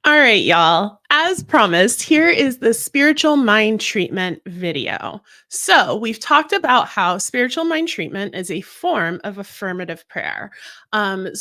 All right, y'all. As promised, here is the spiritual mind treatment video. So, we've talked about how spiritual mind treatment is a form of affirmative prayer. An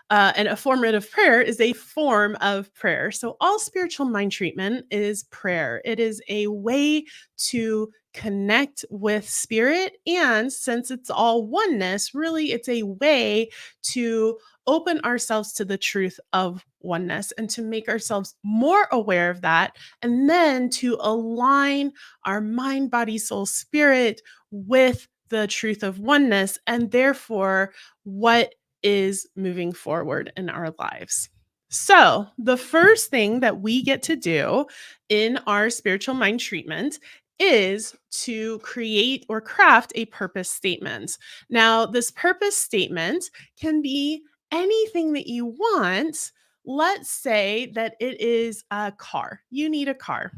affirmative prayer is a form of prayer. So, all spiritual mind treatment is prayer. It is a way to connect with spirit. And since it's all oneness, really, it's a way to open ourselves to the truth of oneness and to make ourselves more aware of that, and then to align our mind, body, soul, spirit with the truth of oneness, and therefore what is moving forward in our lives. So, the first thing that we get to do in our spiritual mind treatment is to create or craft a purpose statement. Now, this purpose statement can be anything that you want. Let's say that it is a car. You need a car.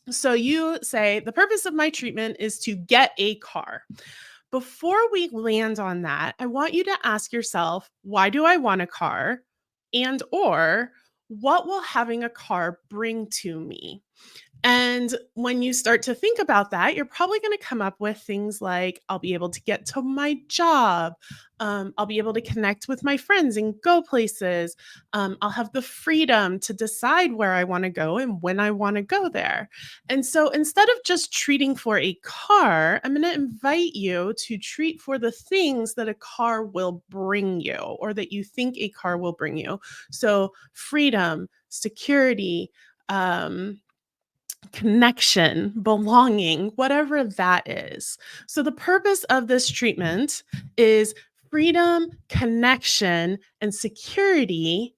So you say, the purpose of my treatment is to get a car. Before we land on that, I want you to ask yourself, why do I want a car? And or what will having a car bring to me? And when you start to think about that, you're probably going to come up with things like, I'll be able to get to my job. I'll be able to connect with my friends and go places. I'll have the freedom to decide where I want to go and when I want to go there. And so instead of just treating for a car, I'm going to invite you to treat for the things that a car will bring you or that you think a car will bring you. So freedom, security, connection, belonging, whatever that is. So, the purpose of this treatment is freedom, connection, and security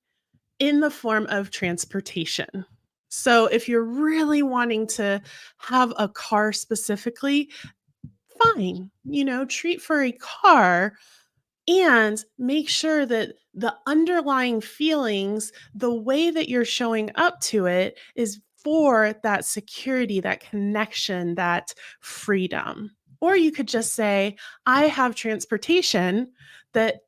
in the form of transportation. So, if you're really wanting to have a car specifically, fine, treat for a car and make sure that the underlying feelings, the way that you're showing up to it is for that security, that connection, that freedom. Or you could just say, I have transportation that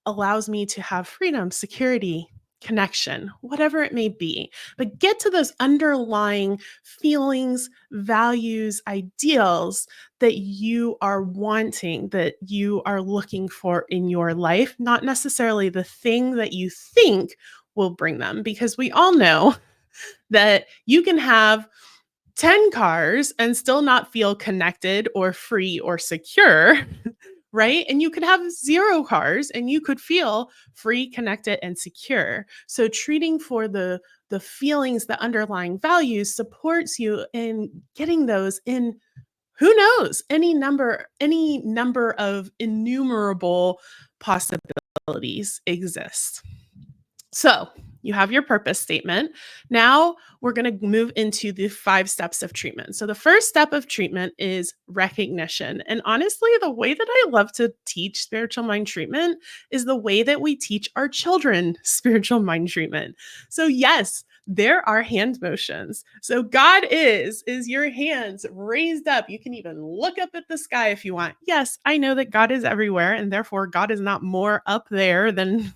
allows me to have freedom, security, connection, whatever it may be. But get to those underlying feelings, values, ideals that you are wanting, that you are looking for in your life, not necessarily the thing that you think will bring them. Because we all know that you can have 10 cars and still not feel connected or free or secure, right? And you could have 0 cars and you could feel free, connected, and secure. So treating for the feelings, the underlying values supports you in getting those in, who knows, any number of innumerable possibilities exist. So, you have your purpose statement. Now, we're going to move into the 5 steps of treatment. So, the first step of treatment is recognition. And honestly, the way that I love to teach spiritual mind treatment is the way that we teach our children spiritual mind treatment. So, yes, there are hand motions. So, God is your hands raised up. You can even look up at the sky if you want. Yes, I know that God is everywhere, and therefore God is not more up there than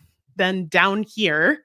down here.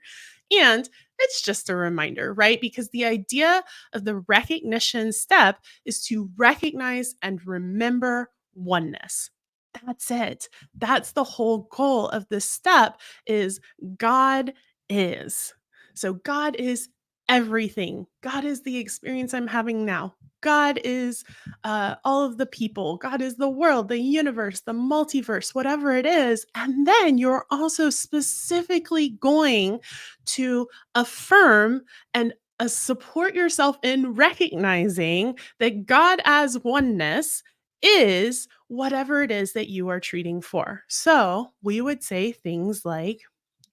And it's just a reminder, right? Because the idea of the recognition step is to recognize and remember oneness. That's it. That's the whole goal of this step is God is. So God is everything. God is the experience I'm having now. God is all of the people. God is the world, the universe, the multiverse, whatever it is. And then you're also specifically going to affirm and support yourself in recognizing that God as oneness is whatever it is that you are treating for. So we would say things like,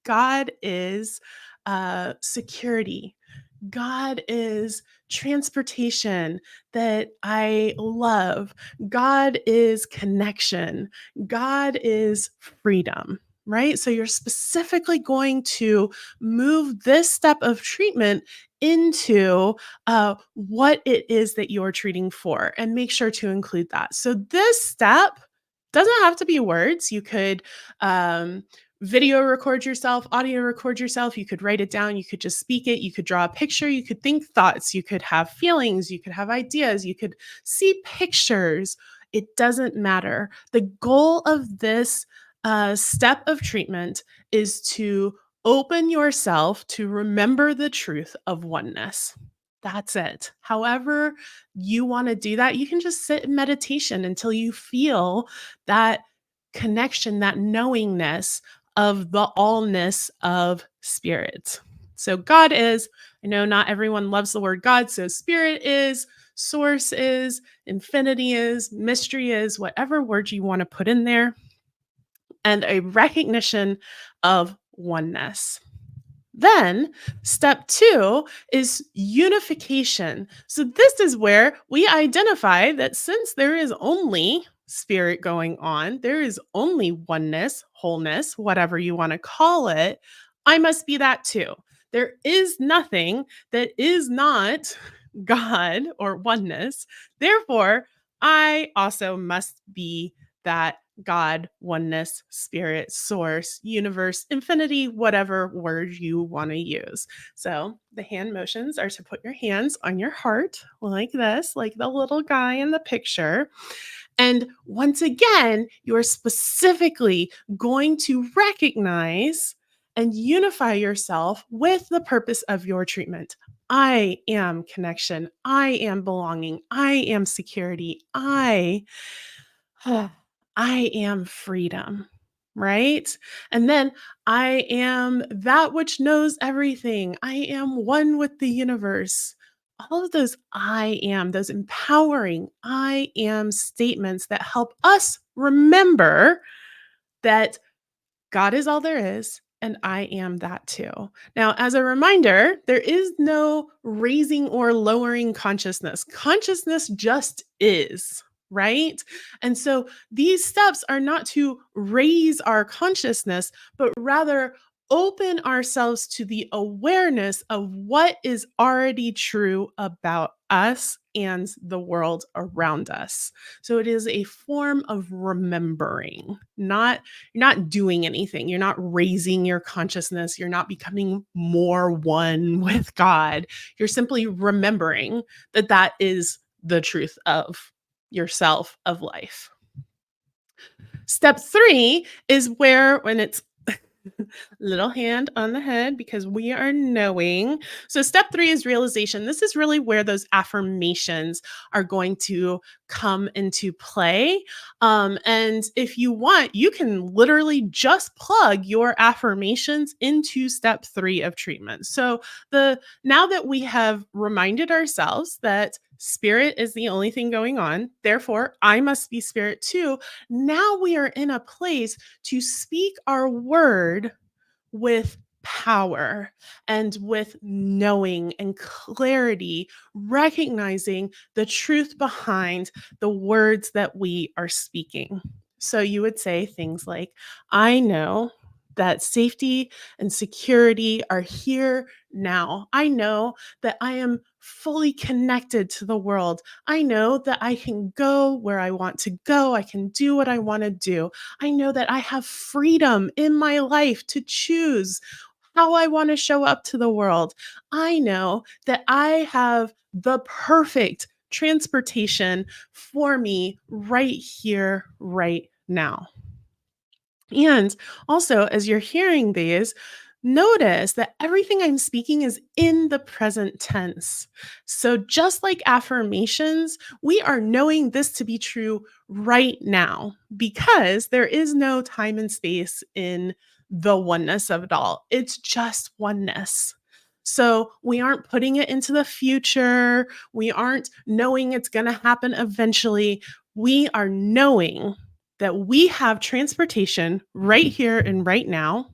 God is security. God is transportation that I love. God is connection. God is freedom, right? So you're specifically going to move this step of treatment into what it is that you're treating for and make sure to include that. So this step doesn't have to be words. You could video record yourself, audio record yourself. You could write it down. You could just speak it. You could draw a picture. You could think thoughts. You could have feelings. You could have ideas. You could see pictures. It doesn't matter. The goal of this step of treatment is to open yourself to remember the truth of oneness. That's it. However, you want to do that, you can just sit in meditation until you feel that connection, that knowingness of the allness of spirit. So, God is, I know not everyone loves the word God. So, spirit is, source is, infinity is, mystery is, whatever word you want to put in there, and a recognition of oneness. Then, step two is unification. So, this is where we identify that since there is only spirit going on, there is only oneness, wholeness, whatever you want to call it, I must be that too. There is nothing that is not God or oneness. Therefore, I also must be that God, oneness, spirit, source, universe, infinity, whatever word you want to use. So the hand motions are to put your hands on your heart like this, like the little guy in the picture. And once again, you're specifically going to recognize and unify yourself with the purpose of your treatment. I am connection. I am belonging. I am security. I am freedom, right? And then I am that which knows everything. I am one with the universe. All of those I am, those empowering I am statements that help us remember that God is all there is, and I am that too. Now, as a reminder, there is no raising or lowering consciousness. Consciousness just is, right? And so these steps are not to raise our consciousness, but rather open ourselves to the awareness of what is already true about us and the world around us. So it is a form of remembering, not you're not doing anything. You're not raising your consciousness. You're not becoming more one with God. You're simply remembering that that is the truth of yourself, of life. Step three is where, when it's little hand on the head because we are knowing. So, step three is realization. This is really where those affirmations are going to come into play. And if you want, you can literally just plug your affirmations into step three of treatment. So, the now that we have reminded ourselves that spirit is the only thing going on, therefore, I must be spirit too. Now we are in a place to speak our word with power and with knowing and clarity, recognizing the truth behind the words that we are speaking. So you would say things like, I know that safety and security are here now. I know that I am fully connected to the world. I know that I can go where I want to go. I can do what I want to do. I know that I have freedom in my life to choose how I want to show up to the world. I know that I have the perfect transportation for me right here, right now. And also, as you're hearing these, notice that everything I'm speaking is in the present tense. So, just like affirmations, we are knowing this to be true right now because there is no time and space in the oneness of it all. It's just oneness. So, we aren't putting it into the future. We aren't knowing it's going to happen eventually. We are knowing that we have transportation right here and right now.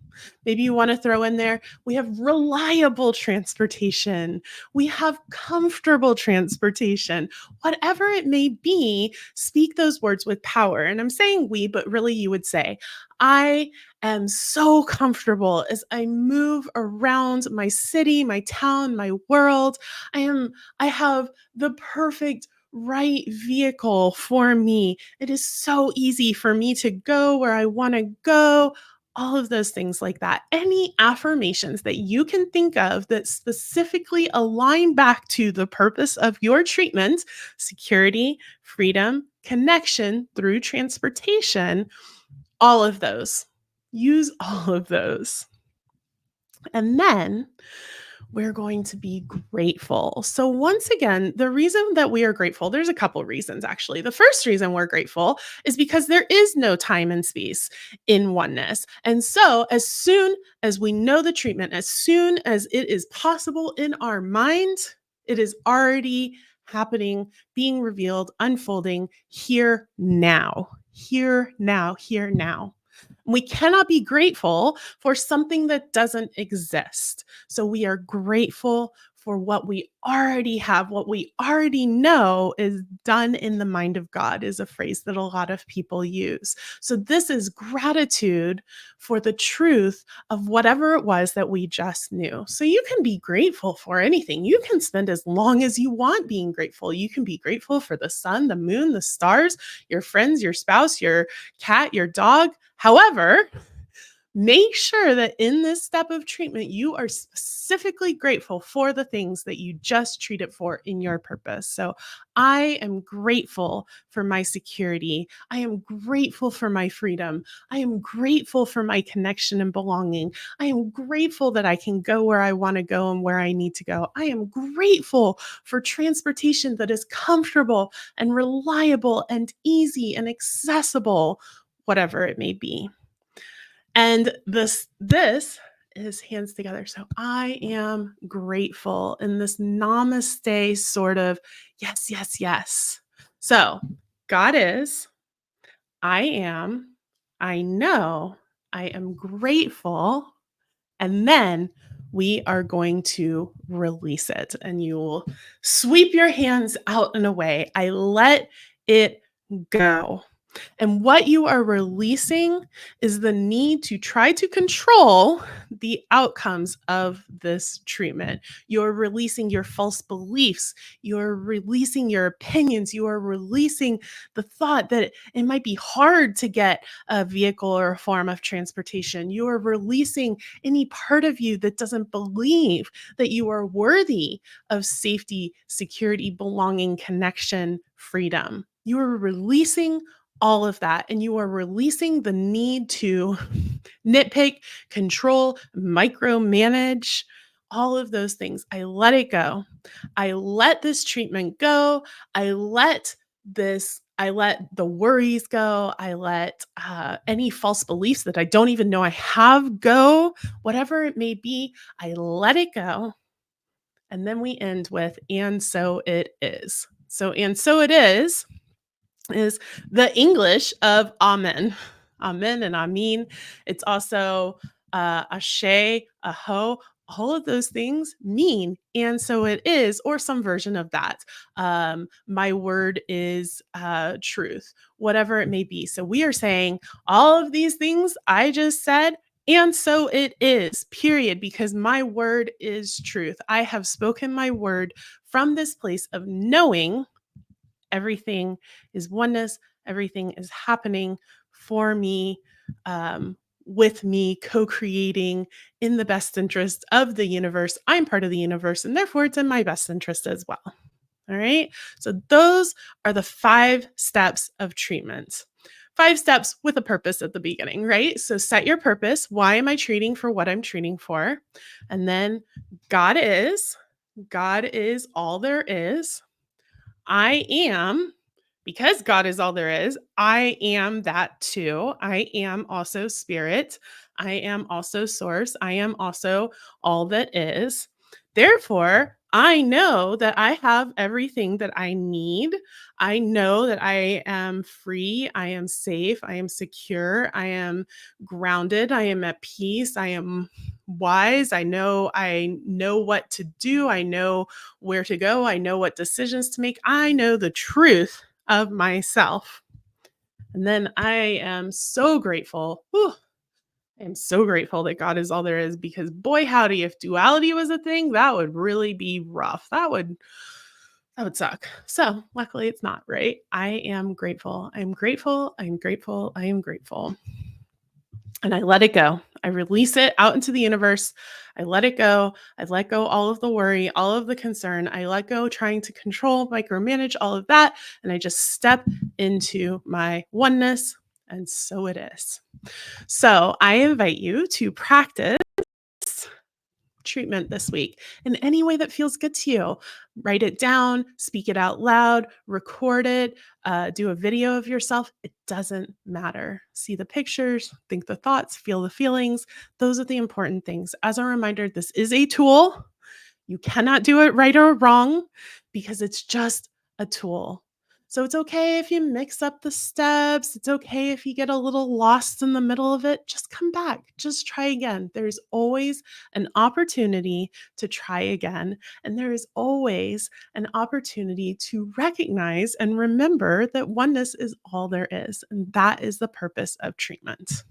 Maybe you want to throw in there, we have reliable transportation. We have comfortable transportation. Whatever it may be, speak those words with power. And I'm saying we, but really you would say, I am so comfortable as I move around my city, my town, my world. I have the perfect right vehicle for me. It is so easy for me to go where I want to go all of those things like that. Any affirmations that you can think of that specifically align back to the purpose of your treatment, security, freedom, connection through transportation, all of those. Use all of those. And then we're going to be grateful. So, once again, the reason that we are grateful, there's a couple reasons actually. The first reason we're grateful is because there is no time and space in oneness. And so, as soon as we know the treatment, as soon as it is possible in our mind, it is already happening, being revealed, unfolding here now, here now, here now. We cannot be grateful for something that doesn't exist. So we are grateful for what we already have, what we already know is done in the mind of God, is a phrase that a lot of people use. So this is gratitude for the truth of whatever it was that we just knew. So you can be grateful for anything. You can spend as long as you want being grateful. You can be grateful for the sun, the moon, the stars, your friends, your spouse, your cat, your dog. However, make sure that in this step of treatment, you are specifically grateful for the things that you just treated for in your purpose. So, I am grateful for my security. I am grateful for my freedom. I am grateful for my connection and belonging. I am grateful that I can go where I want to go and where I need to go. I am grateful for transportation that is comfortable and reliable and easy and accessible, whatever it may be. And this is hands together. So I am grateful in this namaste sort of yes, yes, yes. So God is, I am, I know, I am grateful. And then we are going to release it. And you will sweep your hands out and away. I let it go. And what you are releasing is the need to try to control the outcomes of this treatment. You're releasing your false beliefs. You're releasing your opinions. You are releasing the thought that it might be hard to get a vehicle or a form of transportation. You are releasing any part of you that doesn't believe that you are worthy of safety, security, belonging, connection, freedom. You are releasing all of that. And you are releasing the need to nitpick, control, micromanage, all of those things. I let it go. I let this treatment go. I let the worries go. I let any false beliefs that I don't even know I have go, whatever it may be. I let it go. And then we end with, and so it is. So, and so it is the English of amen. Amen and amen. It's also ashe, aho. All of those things mean, and so it is, or some version of that. My word is truth, whatever it may be. So we are saying all of these things I just said, and so it is, period, because my word is truth. I have spoken my word from this place of knowing everything is oneness, everything is happening for me, with me, co creating in the best interest of the universe. I'm part of the universe, and therefore it's in my best interest as well. All right. So, those are the 5 steps of treatment. 5 steps with a purpose at the beginning, right? So, set your purpose. Why am I treating for what I'm treating for? And then, God is. God is all there is. I am, because God is all there is, I am that too. I am also spirit. I am also source. I am also all that is. Therefore, I know that I have everything that I need. I know that I am free. I am safe. I am secure. I am grounded. I am at peace. I am wise. I know what to do. I know where to go. I know what decisions to make. I know the truth of myself. And then I am so grateful. I am so grateful that God is all there is, because boy howdy, if duality was a thing, that would really be rough. That would suck. So luckily it's not, right? I am grateful. I am grateful. I am grateful. I am grateful. and I let it go. I release it out into the universe. I let it go. I let go all of the worry, all of the concern. I let go trying to control, micromanage all of that. And I just step into my oneness. And so it is. So I invite you to practice treatment this week in any way that feels good to you. Write it down, speak it out loud, record it, do a video of yourself. It doesn't matter. See the pictures, think the thoughts, feel the feelings. Those are the important things. As a reminder, this is a tool. You cannot do it right or wrong because it's just a tool. So it's okay if you mix up the steps. It's okay if you get a little lost in the middle of it. Just come back. Just try again. There's always an opportunity to try again. And there is always an opportunity to recognize and remember that oneness is all there is. And that is the purpose of treatment.